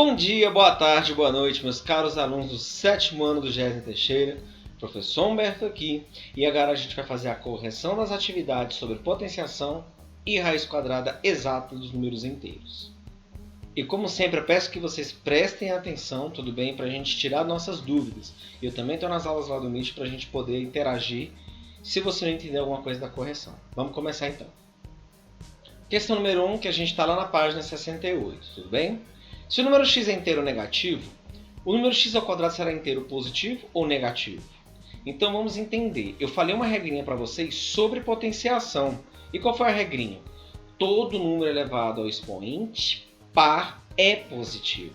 Bom dia, boa tarde, boa noite, meus caros alunos do 7º ano do Géser Teixeira. Professor Humberto aqui, e agora a gente vai fazer a correção das atividades sobre potenciação e raiz quadrada exata dos números inteiros. E como sempre, eu peço que vocês prestem atenção, tudo bem? Para a gente tirar nossas dúvidas. Eu também estou nas aulas lá do Meet para a gente poder interagir se você não entender alguma coisa da correção. Vamos começar então. Questão número 1, que a gente está lá na página 68, tudo bem? Se o número x é inteiro negativo, o número x ao quadrado será inteiro positivo ou negativo? Então vamos entender. Eu falei uma regrinha para vocês sobre potenciação. E qual foi a regrinha? Todo número elevado ao expoente par é positivo.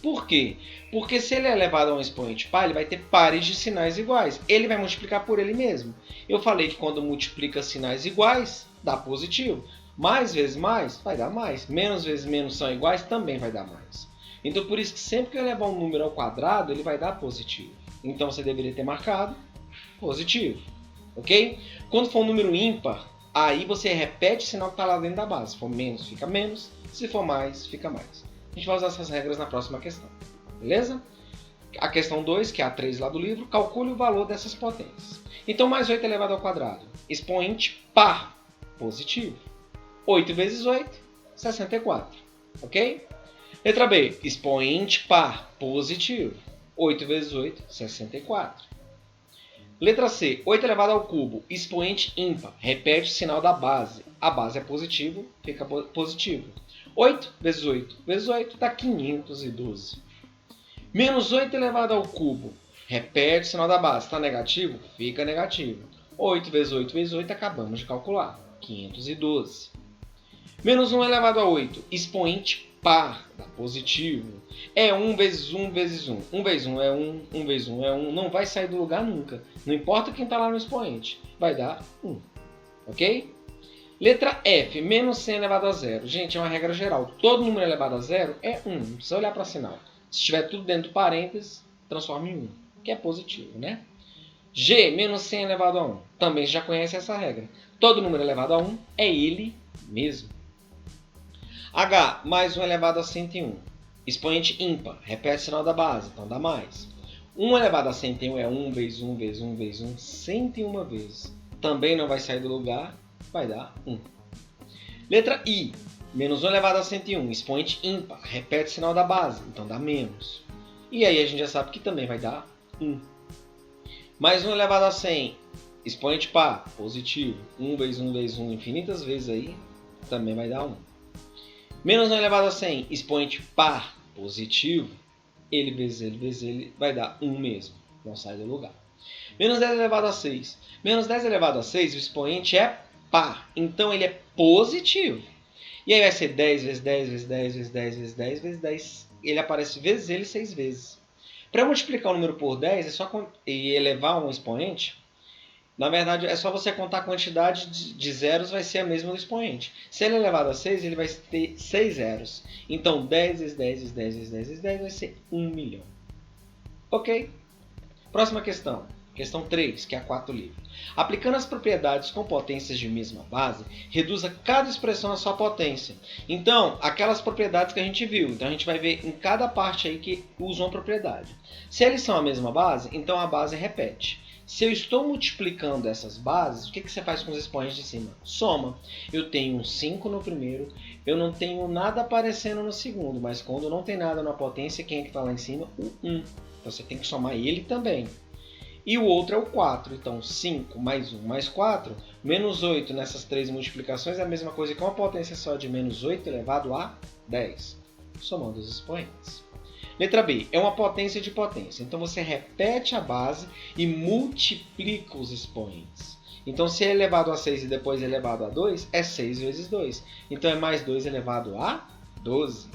Por quê? Porque se ele é elevado a um expoente par, ele vai ter pares de sinais iguais. Ele vai multiplicar por ele mesmo. Eu falei que quando multiplica sinais iguais, dá positivo. Mais vezes mais, vai dar mais. Menos vezes menos são iguais, também vai dar mais. Então, por isso que sempre que eu levar um número ao quadrado, ele vai dar positivo. Então, você deveria ter marcado positivo. Ok? Quando for um número ímpar, aí você repete o sinal que está lá dentro da base. Se for menos, fica menos. Se for mais, fica mais. A gente vai usar essas regras na próxima questão. Beleza? A questão 2, que é a 3 lá do livro, calcule o valor dessas potências. Então, mais 8 elevado ao quadrado. Expoente par positivo. 8 vezes 8, 64. Ok? Letra B. Expoente par positivo. 8 vezes 8, 64. Letra C. 8 elevado ao cubo. Expoente ímpar. Repete o sinal da base. A base é positivo, fica positivo. 8 vezes 8 vezes 8 dá 512. Menos 8 elevado ao cubo. Repete o sinal da base. Está negativo? Fica negativo. 8 vezes 8 vezes 8 acabamos de calcular. 512. Menos 1 elevado a 8. Expoente par, dá positivo. É 1 vezes 1 vezes 1. 1 vezes 1 é 1, 1 vezes 1 é 1. Não vai sair do lugar nunca. Não importa quem está lá no expoente. Vai dar 1. Ok? Letra F. Menos 100 elevado a 0. Gente, é uma regra geral. Todo número elevado a 0 é 1. Não precisa olhar para sinal. Se estiver tudo dentro do parênteses, transforma em 1. Que é positivo, né? G. Menos 100 elevado a 1. Também já conhece essa regra. Todo número elevado a 1 é ele mesmo. H, mais 1 elevado a 101. Expoente ímpar. Repete o sinal da base, então dá mais. 1 elevado a 101 é 1 vezes 1 vezes 1 vezes 1, 101 vezes. Também não vai sair do lugar, vai dar 1. Letra I, menos 1 elevado a 101. Expoente ímpar. Repete o sinal da base, então dá menos. E aí a gente já sabe que também vai dar 1. Mais 1 elevado a 100. Expoente par, positivo. 1 vezes 1 vezes 1, infinitas vezes aí, também vai dar 1. Menos 1 elevado a 100, expoente par positivo, ele vezes ele vai dar 1 mesmo, não sai do lugar. Menos 10 elevado a 6. Menos 10 elevado a 6, o expoente é par, então ele é positivo. E aí vai ser 10 vezes 10 vezes 10 vezes 10 vezes 10 vezes 10. Ele aparece vezes ele 6 vezes. Para multiplicar o número por 10 e elevar um expoente, na verdade, é só você contar a quantidade de zeros, vai ser a mesma do expoente. Se ele é elevado a 6, ele vai ter 6 zeros. Então, 10 vezes 10 vezes 10 vezes 10 vezes 10 vai ser 1 milhão. Ok? Próxima questão. Questão 3, que é a 4 do livro. Aplicando as propriedades com potências de mesma base, reduza cada expressão à sua potência. Então, aquelas propriedades que a gente viu. Então, a gente vai ver em cada parte aí que usa uma propriedade. Se eles são a mesma base, então a base repete. Se eu estou multiplicando essas bases, o que você faz com os expoentes de cima? Soma. Eu tenho um 5 no primeiro, eu não tenho nada aparecendo no segundo, mas quando não tem nada na potência, quem é que está lá em cima? O 1. Então você tem que somar ele também. E o outro é o 4. Então 5 mais 1 mais 4, menos 8 nessas 3 multiplicações é a mesma coisa que uma potência só de menos 8 elevado a 10. Somando os expoentes. Letra B, é uma potência de potência. Então você repete a base e multiplica os expoentes. Então se é elevado a 6 e depois elevado a 2, é 6 vezes 2. Então é mais 2 elevado a 12.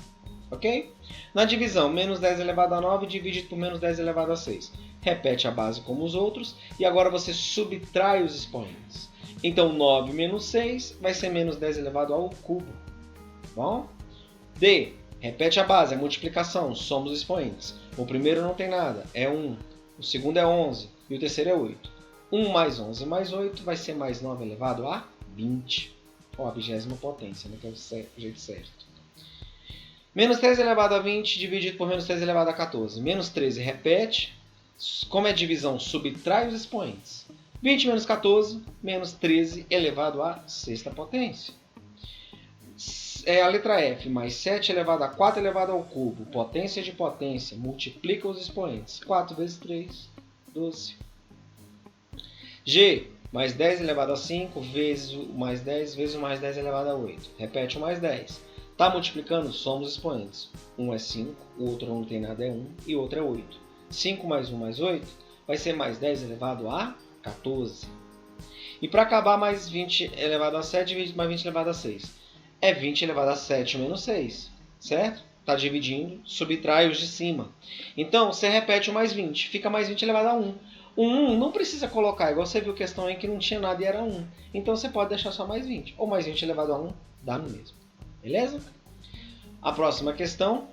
Ok? Na divisão, menos 10 elevado a 9 dividido por menos 10 elevado a 6. Repete a base como os outros e agora você subtrai os expoentes. Então 9 menos 6 vai ser menos 10 elevado ao cubo. Bom? D. Repete a base, a multiplicação, soma os expoentes. O primeiro não tem nada, é 1. O segundo é 11 e o terceiro é 8. 1 mais 11 mais 8 vai ser mais 9 elevado a 20. Ou a 20ª potência, né, que é o jeito certo. Menos 3 elevado a 20 dividido por menos 3 elevado a 14. Menos 13 repete. Como é divisão, subtrai os expoentes. 20 menos 14, menos 13 elevado à sexta potência. É a letra F, mais 7 elevado a 4 elevado ao cubo. Potência de potência, multiplica os expoentes. 4 vezes 3, 12. G, mais 10 elevado a 5, vezes o mais 10, vezes o mais 10 elevado a 8. Repete o mais 10. Está multiplicando? Soma os expoentes. Um é 5, o outro não tem nada, é 1, e o outro é 8. 5 mais 1 mais 8 vai ser mais 10 elevado a 14. E para acabar, mais 20 elevado a 7 dividido mais 20 elevado a 6. É 20 elevado a 7 menos 6, certo? Está dividindo, subtrai os de cima. Então, você repete o mais 20, fica mais 20 elevado a 1. O 1 não precisa colocar, igual você viu a questão aí que não tinha nada e era 1. Então, você pode deixar só mais 20. Ou mais 20 elevado a 1, dá no mesmo. Beleza? A próxima questão.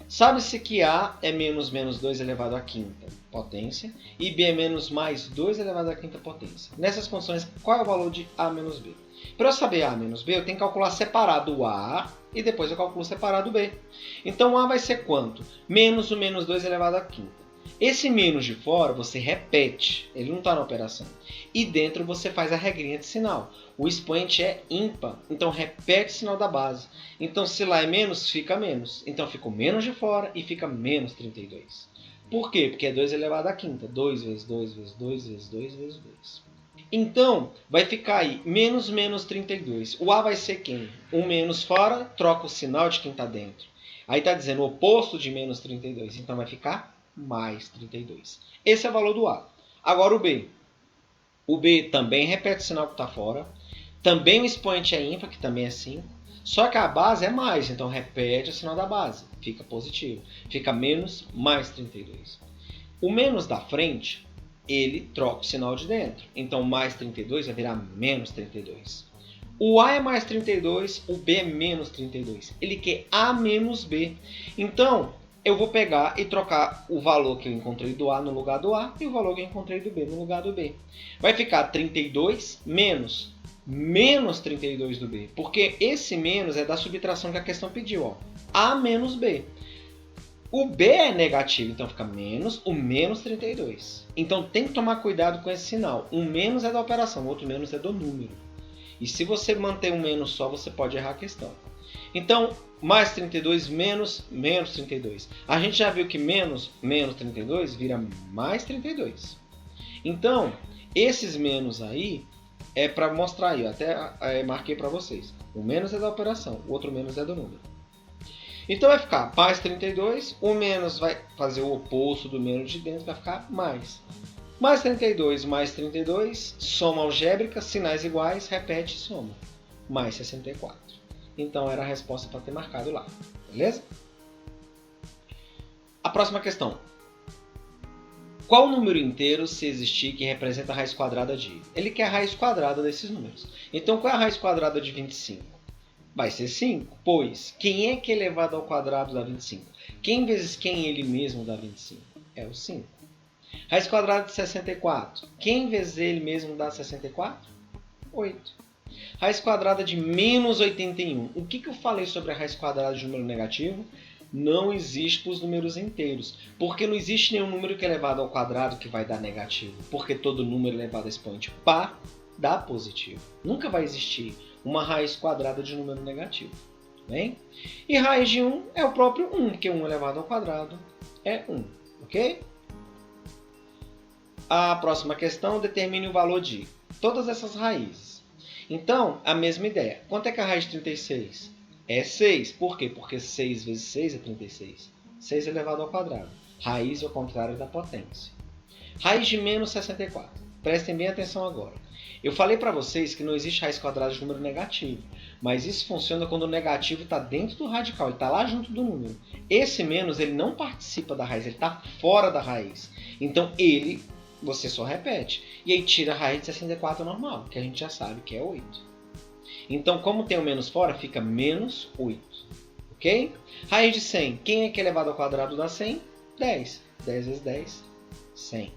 Sabe-se que A é menos 2 elevado à quinta potência e B é menos mais 2 elevado à quinta potência. Nessas condições, qual é o valor de A menos B? Para eu saber A menos B, eu tenho que calcular separado o A e depois eu calculo separado o B. Então, A vai ser quanto? Menos o menos 2 elevado à quinta. Esse menos de fora você repete, ele não está na operação. E dentro você faz a regrinha de sinal. O expoente é ímpar, então repete o sinal da base. Então se lá é menos, fica menos. Então fica o menos de fora e fica menos 32. Por quê? Porque é 2 elevado à quinta. 2 vezes 2 vezes 2 vezes 2 vezes 2. Então vai ficar aí menos menos 32. O A vai ser quem? O menos fora, troca o sinal de quem está dentro. Aí está dizendo o oposto de menos 32. Então vai ficar mais 32. Esse é o valor do A. Agora o B. O B também repete o sinal que está fora. Também o expoente é ímpar, que também é 5. Só que a base é mais, então repete o sinal da base. Fica positivo. Fica menos mais 32. O menos da frente, ele troca o sinal de dentro. Então mais 32 vai virar menos 32. O A é mais 32, o B é menos 32. Ele quer A menos B. Então, eu vou pegar e trocar o valor que eu encontrei do A no lugar do A e o valor que eu encontrei do B no lugar do B. Vai ficar 32 menos menos 32 do B, porque esse menos é da subtração que a questão pediu. Ó. A menos B. O B é negativo, então fica menos o menos 32. Então tem que tomar cuidado com esse sinal. Um menos é da operação, o outro menos é do número. E se você manter um menos só, você pode errar a questão. Então, mais 32 menos menos 32. A gente já viu que menos menos 32 vira mais 32. Então, esses menos aí é para mostrar aí. Eu até marquei para vocês. O menos é da operação, o outro menos é do número. Então vai ficar mais 32. O menos vai fazer o oposto do menos de dentro, vai ficar mais. Mais 32 mais 32, soma algébrica, sinais iguais, repete e soma. Mais 64. Então era a resposta para ter marcado lá. Beleza? A próxima questão. Qual número inteiro, se existir, que representa a raiz quadrada de? Ele quer a raiz quadrada desses números. Então qual é a raiz quadrada de 25? Vai ser 5, pois quem é que elevado ao quadrado dá 25? Quem vezes quem ele mesmo dá 25? É o 5. Raiz quadrada de 64. Quem vezes ele mesmo dá 64? 8. Raiz quadrada de menos 81. O que eu falei sobre a raiz quadrada de número negativo? Não existe para os números inteiros. Porque não existe nenhum número que é elevado ao quadrado que vai dar negativo. Porque todo número elevado a expoente par dá positivo. Nunca vai existir uma raiz quadrada de número negativo. Bem? E raiz de 1 é o próprio 1, porque 1 elevado ao quadrado é 1. Ok? A próxima questão determine o valor de todas essas raízes. Então, a mesma ideia. Quanto é que a raiz de 36? É 6. Por quê? Porque 6 vezes 6 é 36. 6 elevado ao quadrado. Raiz ao contrário da potência. Raiz de menos 64. Prestem bem atenção agora. Eu falei para vocês que não existe raiz quadrada de número negativo. Mas isso funciona quando o negativo está dentro do radical. Ele está lá junto do número. Esse menos ele não participa da raiz. Ele está fora da raiz. Então, você só repete. E aí tira a raiz de 64 normal, que a gente já sabe que é 8. Então, como tem o menos fora, fica menos 8. Ok? Raiz de 100. Quem é que é elevado ao quadrado dá 100? 10. 10 vezes 10, 100.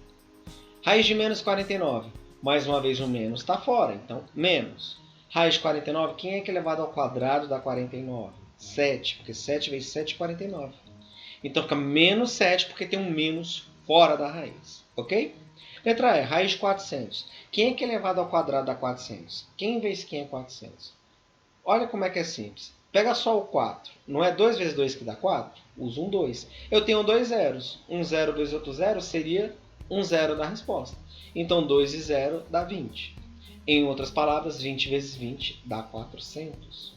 Raiz de menos 49. Mais uma vez o menos está fora, então menos. Raiz de 49. Quem é que é elevado ao quadrado dá 49? 7, porque 7 vezes 7 é 49. Então fica menos 7 porque tem um menos fora da raiz, ok? Letra E, raiz de 400. Quem é que é elevado ao quadrado dá 400? Quem vezes quem é 400? Olha como é que é simples. Pega só o 4. Não é 2 vezes 2 que dá 4? Usa um 2. Eu tenho dois zeros. Um 0, 2 outro 0 seria um 0 da resposta. Então 2 e 0 dá 20. Em outras palavras, 20 vezes 20 dá 400.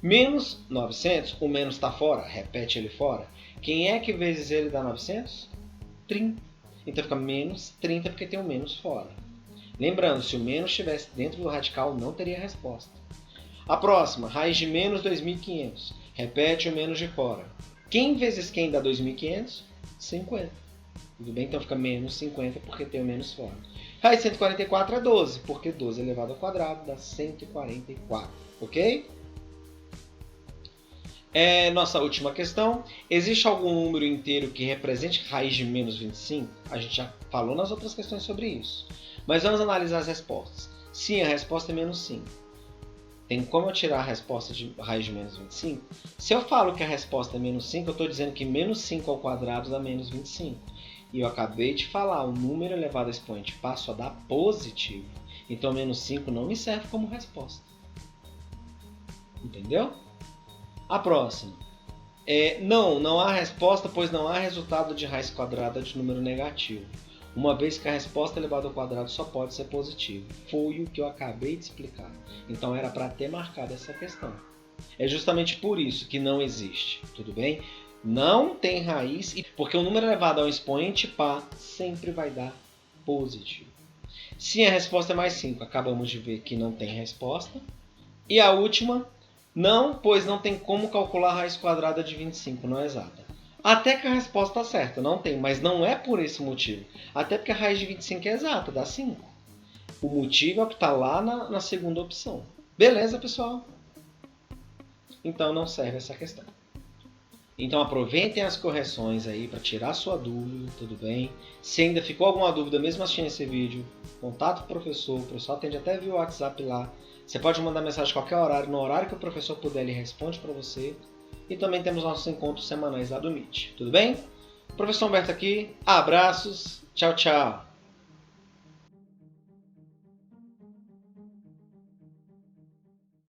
Menos 900, o menos está fora. Repete ele fora. Quem é que vezes ele dá 900? 30. Então fica menos 30 porque tem o menos fora. Lembrando, se o menos estivesse dentro do radical, não teria resposta. A próxima, raiz de menos 2.500. Repete o menos de fora. Quem vezes quem dá 2.500? 50. Tudo bem? Então fica menos 50 porque tem o menos fora. Raiz de 144 é 12, porque 12 elevado ao quadrado dá 144. Ok? Nossa última questão. Existe algum número inteiro que represente raiz de menos 25? A gente já falou nas outras questões sobre isso. Mas vamos analisar as respostas. Sim, a resposta é menos 5. Tem como eu tirar a resposta de raiz de menos 25? Se eu falo que a resposta é menos 5, eu estou dizendo que menos 5 ao quadrado dá menos 25. E eu acabei de falar, o número elevado a expoente passo a dar positivo. Então menos 5 não me serve como resposta. Entendeu? A próxima. Não há resposta, pois não há resultado de raiz quadrada de número negativo. Uma vez que a resposta elevada ao quadrado só pode ser positiva. Foi o que eu acabei de explicar. Então era para ter marcado essa questão. É justamente por isso que não existe. Tudo bem? Não tem raiz, porque o número elevado ao expoente par sempre vai dar positivo. Sim, a resposta é mais 5. Acabamos de ver que não tem resposta. E a última, não, pois não tem como calcular a raiz quadrada de 25, não é exata. Até que a resposta está certa, não tem, mas não é por esse motivo. Até porque a raiz de 25 é exata, dá 5. O motivo é o que está lá na segunda opção. Beleza, pessoal? Então não serve essa questão. Então aproveitem as correções aí para tirar sua dúvida, tudo bem? Se ainda ficou alguma dúvida mesmo assistindo esse vídeo, contato com o professor atende até via WhatsApp lá. Você pode mandar mensagem a qualquer horário, no horário que o professor puder, ele responde para você. E também temos nossos encontros semanais lá do Meet, tudo bem? Professor Humberto aqui, abraços, tchau, tchau!